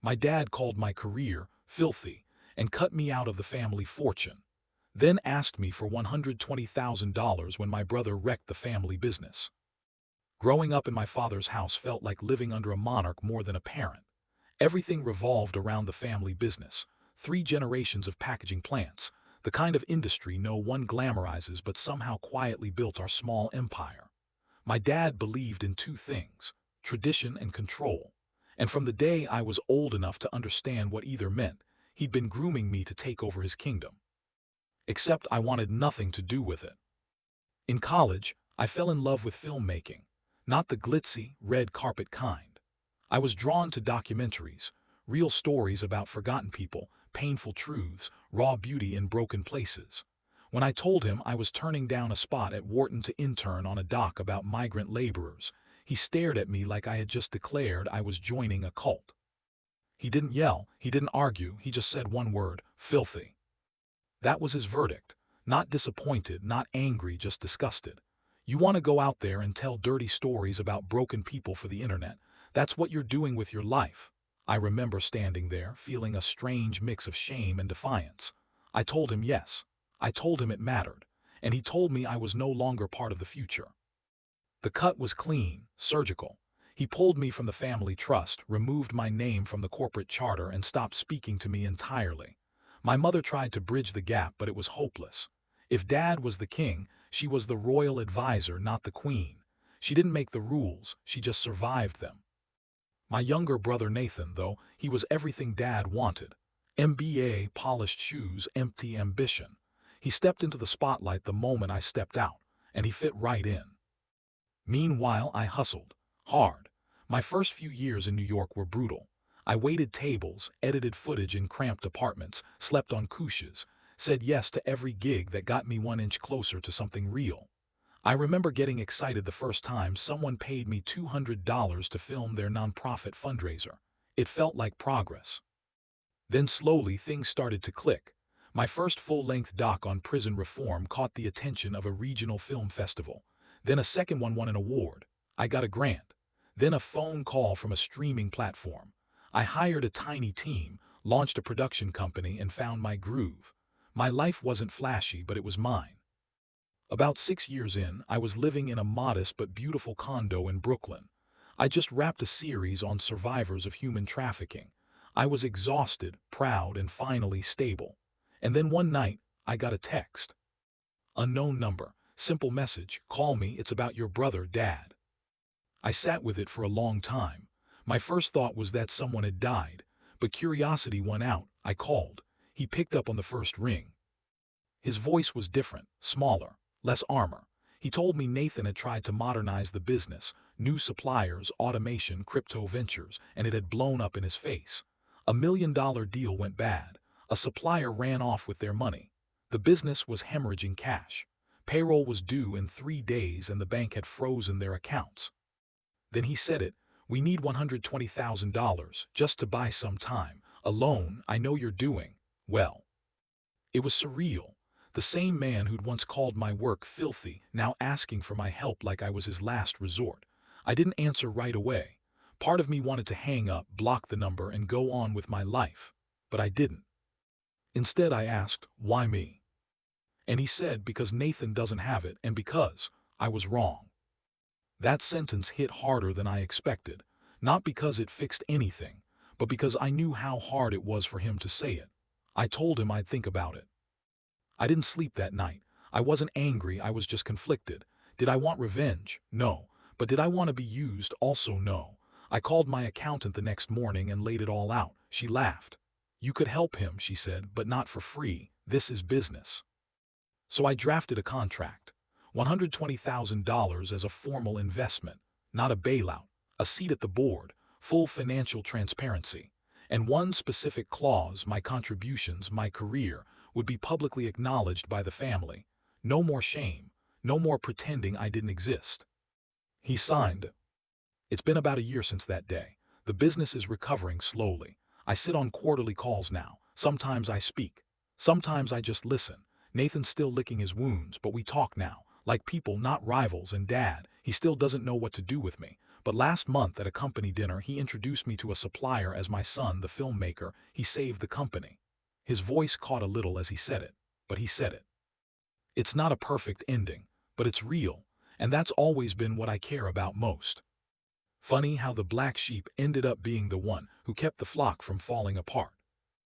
My dad called my career filthy and cut me out of the family fortune, then asked me for $120,000 when my brother wrecked the family business. Growing up in my father's house felt like living under a monarch more than a parent. Everything revolved around the family business. 3 generations of packaging plants, the kind of industry no one glamorizes but somehow quietly built our small empire. My dad believed in 2 things, tradition and control. And from the day I was old enough to understand what either meant, he'd been grooming me to take over his kingdom. Except I wanted nothing to do with it. In college, I fell in love with filmmaking, not the glitzy, red carpet kind. I was drawn to documentaries, real stories about forgotten people, painful truths, raw beauty in broken places. When I told him I was turning down a spot at Wharton to intern on a doc about migrant laborers, he stared at me like I had just declared I was joining a cult. He didn't yell, he didn't argue, he just said one word, filthy. That was his verdict. Not disappointed, not angry, just disgusted. You want to go out there and tell dirty stories about broken people for the internet. That's what you're doing with your life. I remember standing there, feeling a strange mix of shame and defiance. I told him yes. I told him it mattered. And he told me I was no longer part of the future. The cut was clean, surgical. He pulled me from the family trust, removed my name from the corporate charter, and stopped speaking to me entirely. My mother tried to bridge the gap, but it was hopeless. If Dad was the king, she was the royal advisor, not the queen. She didn't make the rules, she just survived them. My younger brother Nathan, though, he was everything Dad wanted. MBA, polished shoes, empty ambition. He stepped into the spotlight the moment I stepped out, and he fit right in. Meanwhile, I hustled. Hard. My first few years in New York were brutal. I waited tables, edited footage in cramped apartments, slept on couches, said yes to every gig that got me 1 inch closer to something real. I remember getting excited the first time someone paid me $200 to film their nonprofit fundraiser. It felt like progress. Then slowly things started to click. My first full-length doc on prison reform caught the attention of a regional film festival. Then a second one won an award. I got a grant. Then a phone call from a streaming platform. I hired a tiny team, launched a production company, and found my groove. My life wasn't flashy, but it was mine. About 6 years in, I was living in a modest but beautiful condo in Brooklyn. I just wrapped a series on survivors of human trafficking. I was exhausted, proud, and finally stable. And then one night, I got a text. Unknown number, simple message, call me, it's about your brother, Dad. I sat with it for a long time. My first thought was that someone had died, but curiosity won out. I called. He picked up on the first ring. His voice was different, smaller, less armor. He told me Nathan had tried to modernize the business, new suppliers, automation, crypto ventures, and it had blown up in his face. $1 million deal went bad. A supplier ran off with their money. The business was hemorrhaging cash. Payroll was due in 3 days and the bank had frozen their accounts. Then he said it, we need $120,000 just to buy some time. A loan, I know you're doing well. It was surreal. The same man who'd once called my work filthy, now asking for my help like I was his last resort. I didn't answer right away. Part of me wanted to hang up, block the number, and go on with my life. But I didn't. Instead, I asked, why me? And he said, because Nathan doesn't have it, and because I was wrong. That sentence hit harder than I expected, not because it fixed anything, but because I knew how hard it was for him to say it. I told him I'd think about it. I didn't sleep that night. I wasn't angry, I was just conflicted. Did I want revenge? No. But did I want to be used? Also no. I called my accountant the next morning and laid it all out. She laughed. You could help him, she said, but not for free. This is business. So I drafted a contract. $120,000 as a formal investment, not a bailout, a seat at the board, full financial transparency, and one specific clause: my contributions, my career, would be publicly acknowledged by the family. No more shame, no more pretending I didn't exist. He signed. It's been about a year since that day. The business is recovering slowly. I sit on quarterly calls now. Sometimes I speak. Sometimes I just listen. Nathan's still licking his wounds, but we talk now, like people, not rivals. And Dad, he still doesn't know what to do with me, But last month at a company dinner, he introduced me to a supplier as my son, the filmmaker. He saved the company. His voice caught a little as he said it, but he said it. It's not a perfect ending, but it's real, and that's always been what I care about most. Funny how the black sheep ended up being the one who kept the flock from falling apart.